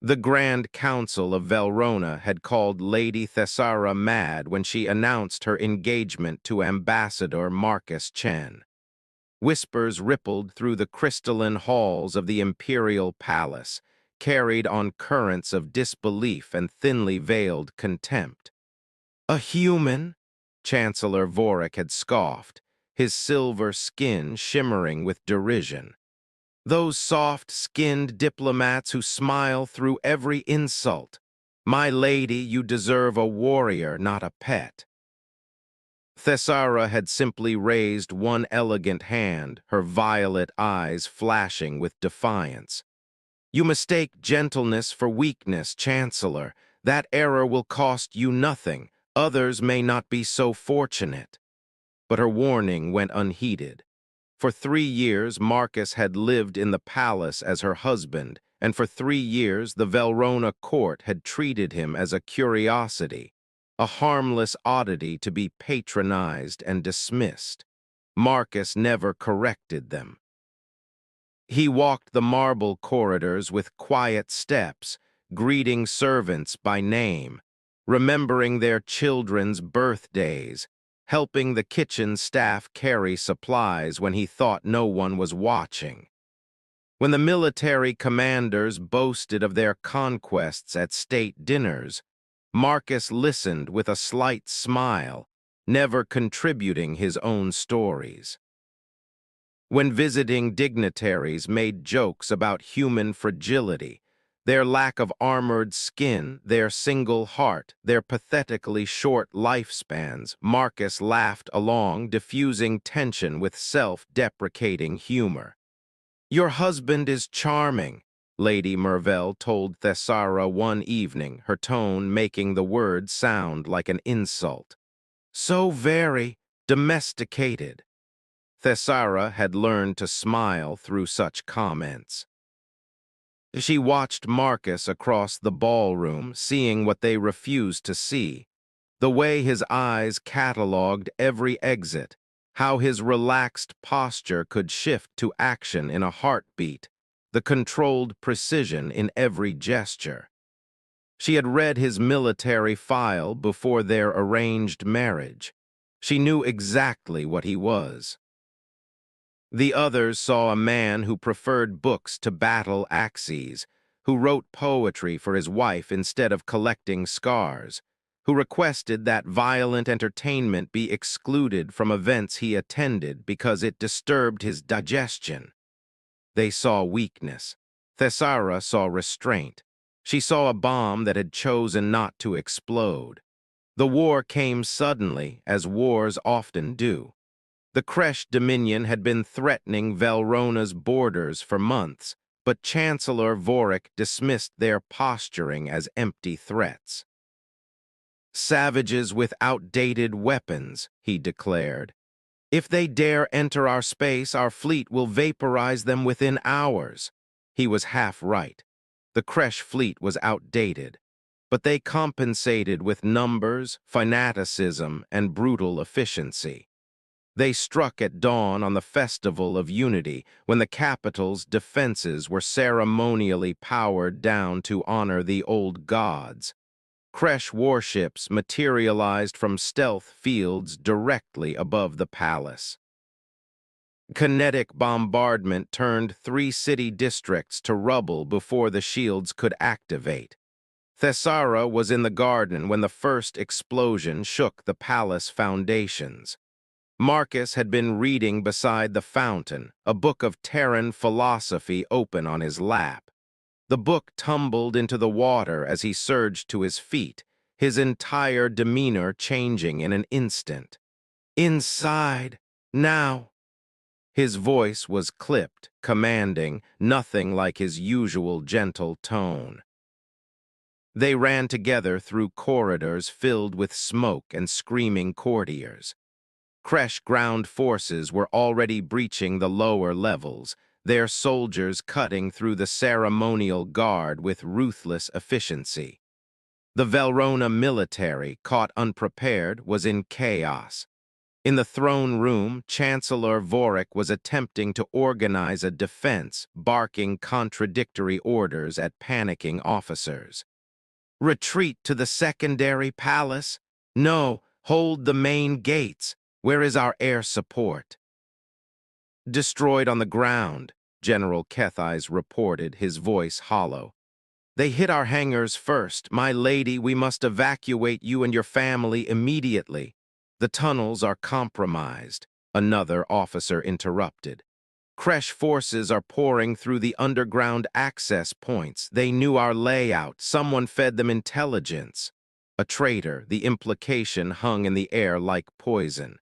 The Grand Council of Velrona had called Lady Thessara mad when she announced her engagement to Ambassador Marcus Chen. Whispers rippled through the crystalline halls of the imperial palace, carried on currents of disbelief and thinly veiled contempt. A human? Chancellor Vorik had scoffed, his silver skin shimmering with derision. Those soft-skinned diplomats who smile through every insult. My lady, you deserve a warrior, not a pet. Thessara had simply raised one elegant hand, her violet eyes flashing with defiance. You mistake gentleness for weakness, Chancellor. That error will cost you nothing. Others may not be so fortunate. But her warning went unheeded. For 3 years, Marcus had lived in the palace as her husband, and for 3 years the Velrona court had treated him as a curiosity, a harmless oddity to be patronized and dismissed. Marcus never corrected them. He walked the marble corridors with quiet steps, greeting servants by name, remembering their children's birthdays, helping the kitchen staff carry supplies when he thought no one was watching. When the military commanders boasted of their conquests at state dinners, Marcus listened with a slight smile, never contributing his own stories. When visiting dignitaries made jokes about human fragility, their lack of armored skin, their single heart, their pathetically short lifespans, Marcus laughed along, diffusing tension with self-deprecating humor. Your husband is charming, Lady Mervell told Thessara one evening, her tone making the word sound like an insult. So very domesticated. Thessara had learned to smile through such comments. She watched Marcus across the ballroom, seeing what they refused to see, the way his eyes catalogued every exit, how his relaxed posture could shift to action in a heartbeat, the controlled precision in every gesture. She had read his military file before their arranged marriage. She knew exactly what he was. The others saw a man who preferred books to battle axes, who wrote poetry for his wife instead of collecting scars, who requested that violent entertainment be excluded from events he attended because it disturbed his digestion. They saw weakness. Thessara saw restraint. She saw a bomb that had chosen not to explode. The war came suddenly, as wars often do. The Kresh Dominion had been threatening Velrona's borders for months, but Chancellor Vorik dismissed their posturing as empty threats. Savages with outdated weapons, he declared. If they dare enter our space, our fleet will vaporize them within hours. He was half right. The Kresh fleet was outdated, but they compensated with numbers, fanaticism, and brutal efficiency. They struck at dawn on the Festival of Unity, when the capital's defenses were ceremonially powered down to honor the old gods. Kresh warships materialized from stealth fields directly above the palace. Kinetic bombardment turned 3 city districts to rubble before the shields could activate. Thessara was in the garden when the first explosion shook the palace foundations. Marcus had been reading beside the fountain, a book of Terran philosophy open on his lap. The book tumbled into the water as he surged to his feet, his entire demeanor changing in an instant. Inside, now. His voice was clipped, commanding, nothing like his usual gentle tone. They ran together through corridors filled with smoke and screaming courtiers. Kresh ground forces were already breaching the lower levels, their soldiers cutting through the ceremonial guard with ruthless efficiency. The Velrona military, caught unprepared, was in chaos. In the throne room, Chancellor Vorik was attempting to organize a defense, barking contradictory orders at panicking officers. Retreat to the secondary palace? No, hold the main gates. Where is our air support? Destroyed on the ground, General Kethais reported, his voice hollow. They hit our hangars first. My lady, we must evacuate you and your family immediately. The tunnels are compromised, another officer interrupted. Kresh forces are pouring through the underground access points. They knew our layout. Someone fed them intelligence. A traitor, the implication hung in the air like poison.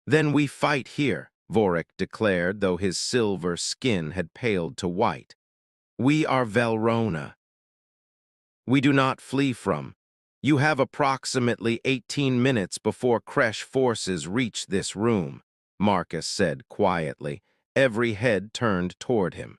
Then we fight here, Vorik declared, though his silver skin had paled to white. We are Velrona. We do not flee from. You have approximately 18 minutes before Kresh forces reach this room, Marcus said quietly, every head turned toward him.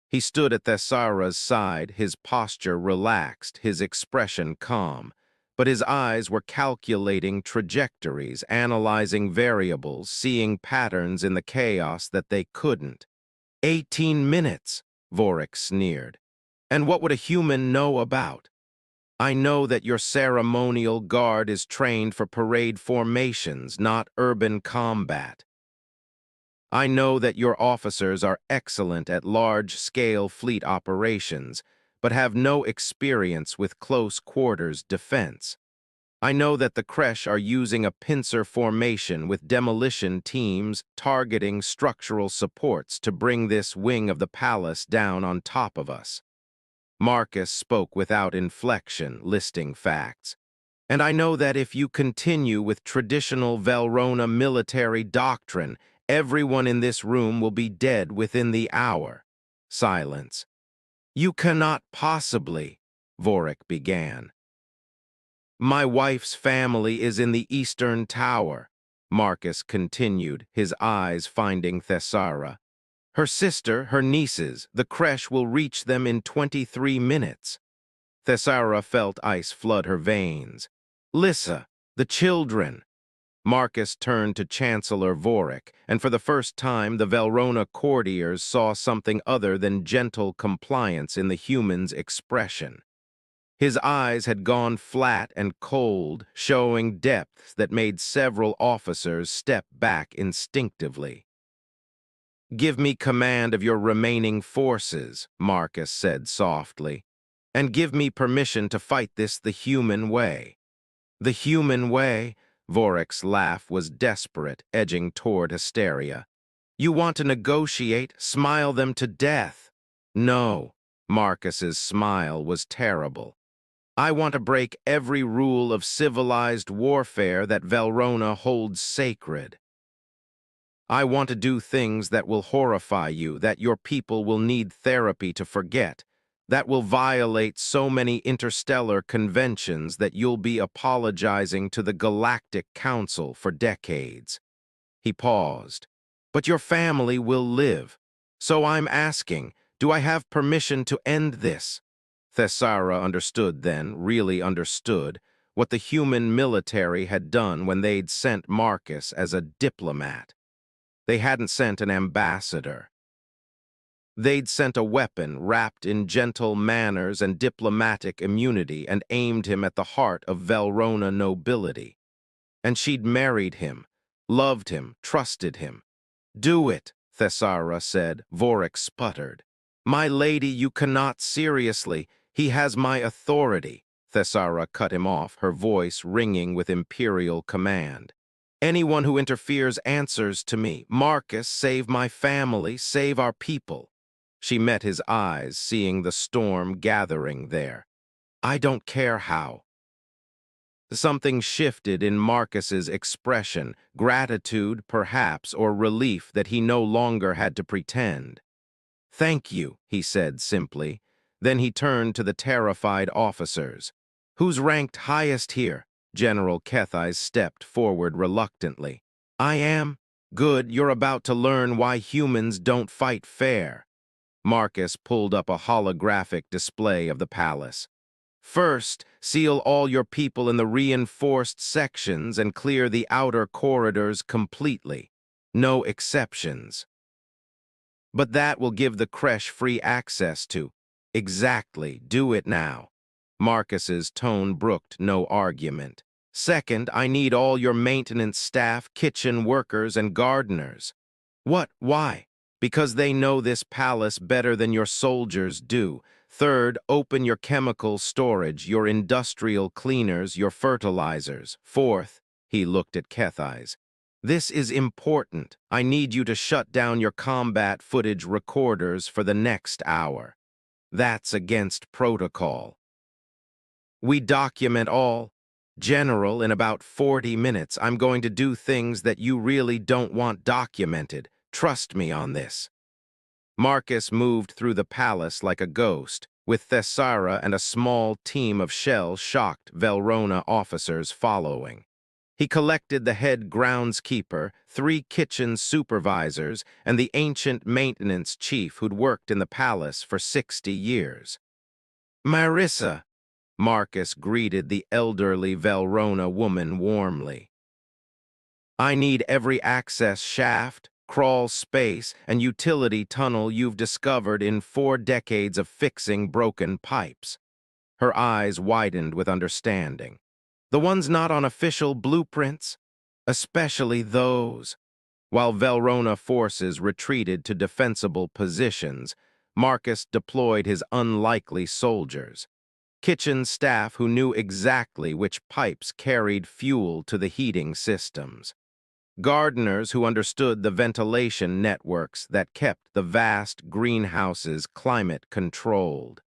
He stood at Thessara's side, his posture relaxed, his expression calm, but his eyes were calculating trajectories, analyzing variables, seeing patterns in the chaos that they couldn't. 18 minutes, Vorik sneered. And what would a human know about? I know that your ceremonial guard is trained for parade formations, not urban combat. I know that your officers are excellent at large-scale fleet operations, but have no experience with close-quarters defense. I know that the Kresh are using a pincer formation with demolition teams targeting structural supports to bring this wing of the palace down on top of us. Marcus spoke without inflection, listing facts. And I know that if you continue with traditional Velrona military doctrine, everyone in this room will be dead within the hour. Silence. You cannot possibly, Vorik began. My wife's family is in the Eastern Tower, Marcus continued, his eyes finding Thessara. Her sister, her nieces, the Kresh will reach them in 23 minutes. Thessara felt ice flood her veins. Lissa, the children. Marcus turned to Chancellor Vorik, and for the first time the Velrona courtiers saw something other than gentle compliance in the human's expression. His eyes had gone flat and cold, showing depths that made several officers step back instinctively. Give me command of your remaining forces, Marcus said softly, and give me permission to fight this the human way. The human way? Vorik's laugh was desperate, edging toward hysteria. You want to negotiate, smile them to death. No, Marcus's smile was terrible. I want to break every rule of civilized warfare that Velrona holds sacred. I want to do things that will horrify you, that your people will need therapy to forget, that will violate so many interstellar conventions that you'll be apologizing to the Galactic Council for decades. He paused. But your family will live. So I'm asking, do I have permission to end this? Thessara understood then, really understood, what the human military had done when they'd sent Marcus as a diplomat. They hadn't sent an ambassador. They'd sent a weapon wrapped in gentle manners and diplomatic immunity and aimed him at the heart of Velrona nobility. And she'd married him, loved him, trusted him. Do it, Thessara said. Vorik sputtered. My lady, you cannot seriously. He has my authority. Thessara cut him off, her voice ringing with imperial command. Anyone who interferes answers to me. Marcus, save my family, save our people. She met his eyes, seeing the storm gathering there. I don't care how. Something shifted in Marcus's expression, gratitude, perhaps, or relief that he no longer had to pretend. Thank you, he said simply. Then he turned to the terrified officers. Who's ranked highest here? General Kethais stepped forward reluctantly. I am? Good, you're about to learn why humans don't fight fair. Marcus pulled up a holographic display of the palace. First, seal all your people in the reinforced sections and clear the outer corridors completely. No exceptions. But that will give the creche free access to. Exactly, do it now. Marcus's tone brooked no argument. Second, I need all your maintenance staff, kitchen workers, and gardeners. What? Why? Because they know this palace better than your soldiers do. Third, open your chemical storage, your industrial cleaners, your fertilizers. Fourth, he looked at Kethai's. This is important. I need you to shut down your combat footage recorders for the next hour. That's against protocol. We document all. General, in about 40 minutes, I'm going to do things that you really don't want documented. Trust me on this. Marcus moved through the palace like a ghost, with Thessara and a small team of shell-shocked Velrona officers following. He collected the head groundskeeper, 3 kitchen supervisors, and the ancient maintenance chief who'd worked in the palace for 60 years. Marissa, Marcus greeted the elderly Velrona woman warmly. I need every access shaft, crawl space, and utility tunnel you've discovered in 4 decades of fixing broken pipes. Her eyes widened with understanding. The ones not on official blueprints? Especially those. While Velrona forces retreated to defensible positions, Marcus deployed his unlikely soldiers. Kitchen staff who knew exactly which pipes carried fuel to the heating systems. Gardeners who understood the ventilation networks that kept the vast greenhouses climate-controlled.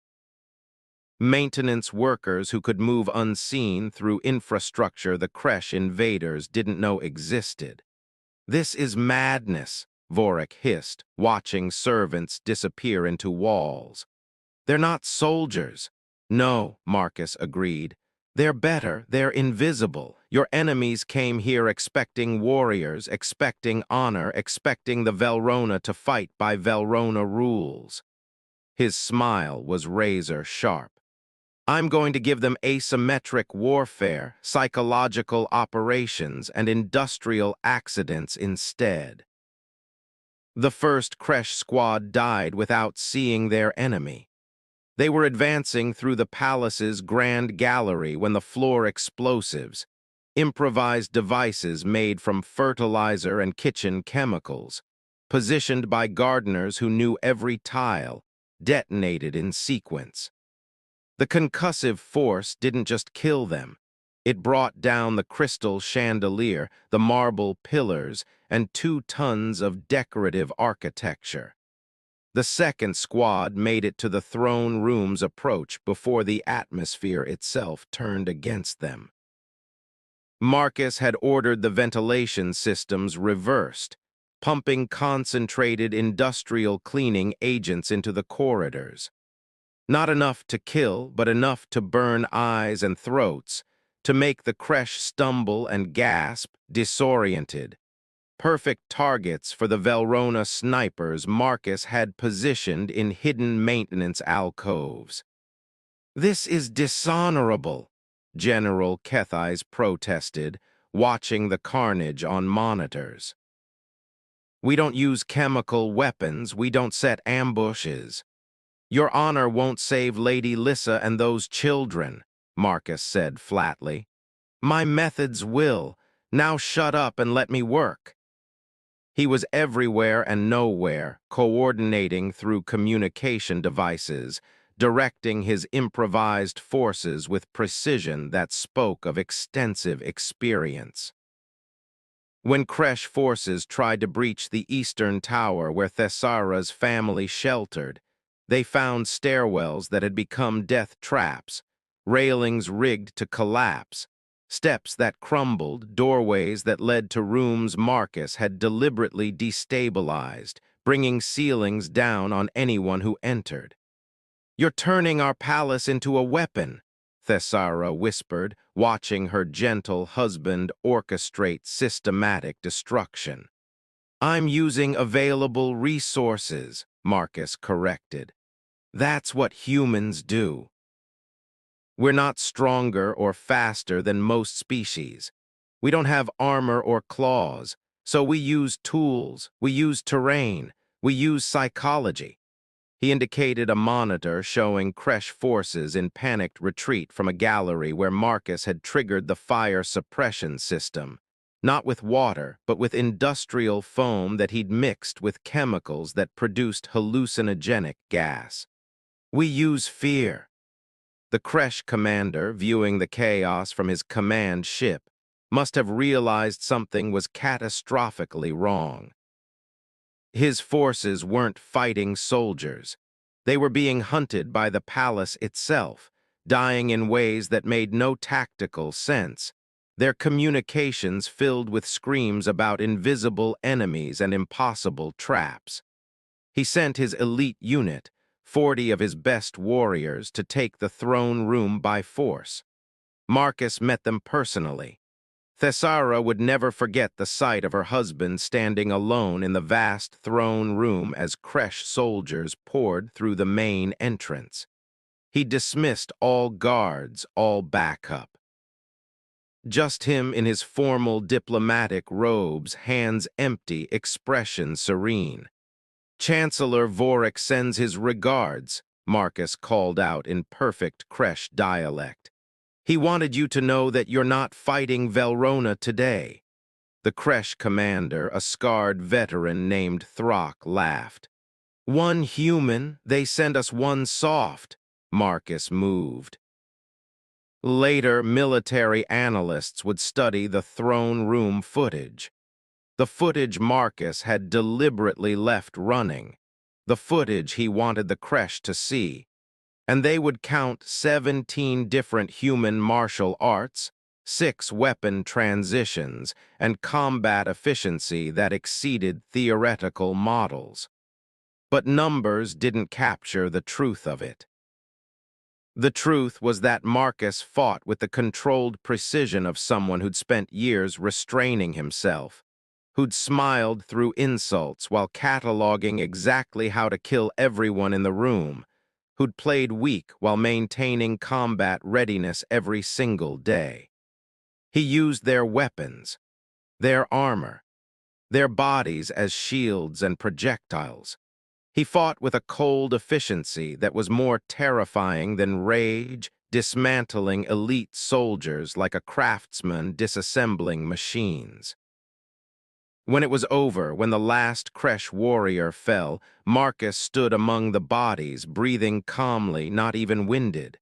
Maintenance workers who could move unseen through infrastructure the creche invaders didn't know existed. This is madness, Vorik hissed, watching servants disappear into walls. They're not soldiers. No, Marcus agreed. They're better, they're invisible. Your enemies came here expecting warriors, expecting honor, expecting the Velrona to fight by Velrona rules. His smile was razor-sharp. I'm going to give them asymmetric warfare, psychological operations, and industrial accidents instead. The first creche squad died without seeing their enemy. They were advancing through the palace's grand gallery when the floor explosives, improvised devices made from fertilizer and kitchen chemicals, positioned by gardeners who knew every tile, detonated in sequence. The concussive force didn't just kill them. It brought down the crystal chandelier, the marble pillars, and 2 tons of decorative architecture. The second squad made it to the throne room's approach before the atmosphere itself turned against them. Marcus had ordered the ventilation systems reversed, pumping concentrated industrial cleaning agents into the corridors. Not enough to kill, but enough to burn eyes and throats, to make the creche stumble and gasp, disoriented. Perfect targets for the Velrona snipers Marcus had positioned in hidden maintenance alcoves. This is dishonorable, General Kethais protested, watching the carnage on monitors. We don't use chemical weapons, we don't set ambushes. Your honor won't save Lady Lissa and those children, Marcus said flatly. My methods will. Now shut up and let me work. He was everywhere and nowhere, coordinating through communication devices, directing his improvised forces with precision that spoke of extensive experience. When creche forces tried to breach the eastern tower where Thessara's family sheltered, they found stairwells that had become death traps, railings rigged to collapse, steps that crumbled, doorways that led to rooms Marcus had deliberately destabilized, bringing ceilings down on anyone who entered. You're turning our palace into a weapon, Thessara whispered, watching her gentle husband orchestrate systematic destruction. I'm using available resources, Marcus corrected. That's what humans do. We're not stronger or faster than most species. We don't have armor or claws, so we use tools, we use terrain, we use psychology. He indicated a monitor showing Kresh forces in panicked retreat from a gallery where Marcus had triggered the fire suppression system, not with water, but with industrial foam that he'd mixed with chemicals that produced hallucinogenic gas. We use fear. The Kresh commander, viewing the chaos from his command ship, must have realized something was catastrophically wrong. His forces weren't fighting soldiers. They were being hunted by the palace itself, dying in ways that made no tactical sense, their communications filled with screams about invisible enemies and impossible traps. He sent his elite unit, 40 of his best warriors, to take the throne room by force. Marcus met them personally. Thessara would never forget the sight of her husband standing alone in the vast throne room as Kresh soldiers poured through the main entrance. He dismissed all guards, all backup. Just him in his formal diplomatic robes, hands empty, expression serene. "Chancellor Vorik sends his regards," Marcus called out in perfect Kresh dialect. "He wanted you to know that you're not fighting Velrona today." The Kresh commander, a scarred veteran named Throck, laughed. "One human, they send us one soft." Marcus moved. Later, military analysts would study the throne room footage. The footage Marcus had deliberately left running. The footage he wanted the Kresh to see. And they would count 17 different human martial arts, 6 weapon transitions, and combat efficiency that exceeded theoretical models. But numbers didn't capture the truth of it. The truth was that Marcus fought with the controlled precision of someone who'd spent years restraining himself, who'd smiled through insults while cataloging exactly how to kill everyone in the room, who'd played weak while maintaining combat readiness every single day. He used their weapons, their armor, their bodies as shields and projectiles. He fought with a cold efficiency that was more terrifying than rage, dismantling elite soldiers like a craftsman disassembling machines. When it was over, when the last Kresh warrior fell, Marcus stood among the bodies, breathing calmly, not even winded.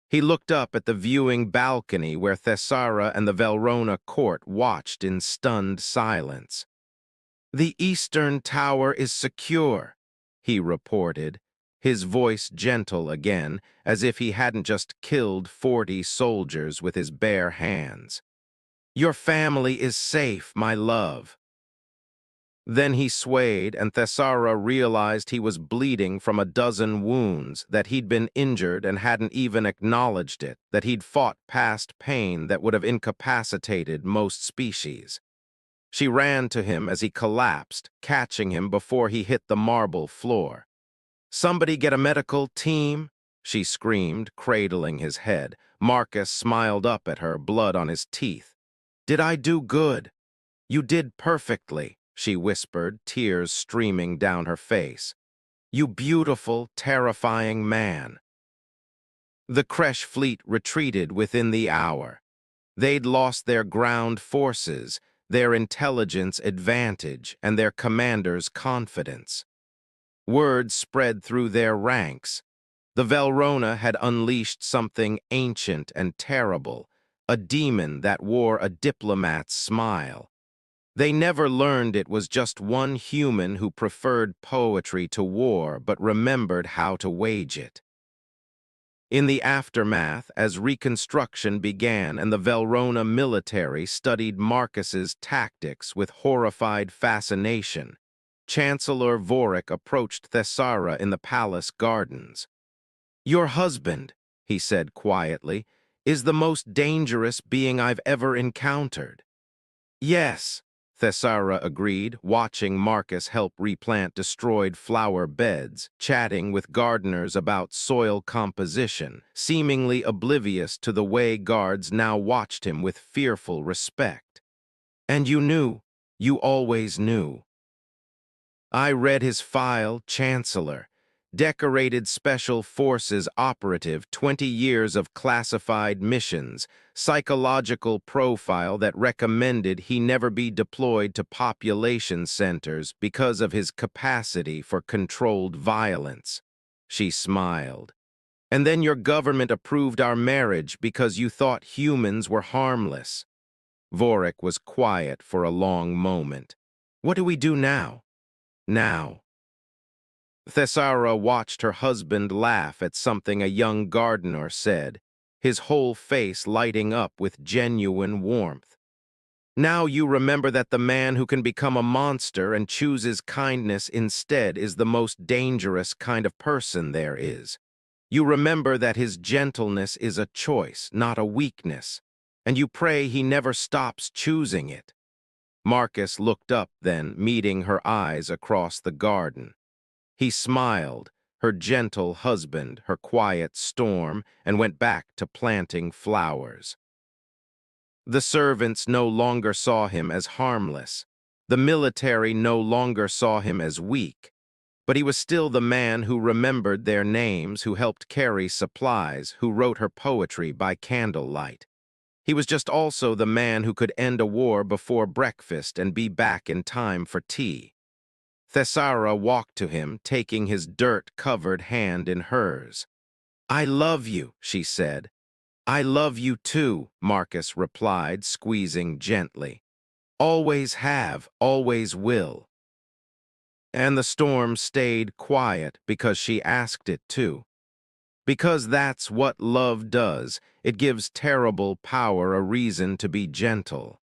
He looked up at the viewing balcony where Thessara and the Velrona court watched in stunned silence. "The eastern tower is secure," he reported, his voice gentle again, as if he hadn't just killed 40 soldiers with his bare hands. "Your family is safe, my love." Then he swayed, and Thessara realized he was bleeding from a dozen wounds, that he'd been injured and hadn't even acknowledged it, that he'd fought past pain that would have incapacitated most species. She ran to him as he collapsed, catching him before he hit the marble floor. "Somebody get a medical team," she screamed, cradling his head. Marcus smiled up at her, blood on his teeth. "Did I do good?" "You did perfectly," she whispered, tears streaming down her face. "You beautiful, terrifying man." The Kresh fleet retreated within the hour. They'd lost their ground forces, their intelligence advantage, and their commander's confidence. Word spread through their ranks. The Velrona had unleashed something ancient and terrible, a demon that wore a diplomat's smile. They never learned it was just one human who preferred poetry to war but remembered how to wage it. In the aftermath, as reconstruction began and the Velrona military studied Marcus's tactics with horrified fascination, Chancellor Vorik approached Thessara in the palace gardens. "Your husband," he said quietly, "is the most dangerous being I've ever encountered." "Yes," Thesara agreed, watching Marcus help replant destroyed flower beds, chatting with gardeners about soil composition, seemingly oblivious to the way guards now watched him with fearful respect. And you knew, you always knew. I read his file, Chancellor. Decorated Special Forces operative, 20 years of classified missions, psychological profile that recommended he never be deployed to population centers because of his capacity for controlled violence. She smiled. And then your government approved our marriage because you thought humans were harmless. Vorik was quiet for a long moment. What do we do now? Now. Thesara watched her husband laugh at something a young gardener said, his whole face lighting up with genuine warmth. Now you remember that the man who can become a monster and chooses kindness instead is the most dangerous kind of person there is. You remember that his gentleness is a choice, not a weakness, and you pray he never stops choosing it. Marcus looked up then, meeting her eyes across the garden. He smiled, her gentle husband, her quiet storm, and went back to planting flowers. The servants no longer saw him as harmless. The military no longer saw him as weak. But he was still the man who remembered their names, who helped carry supplies, who wrote her poetry by candlelight. He was just also the man who could end a war before breakfast and be back in time for tea. Thesara walked to him, taking his dirt-covered hand in hers. "I love you," she said. "I love you too," Marcus replied, squeezing gently. "Always have, always will." And the storm stayed quiet because she asked it to. Because that's what love does. It gives terrible power a reason to be gentle.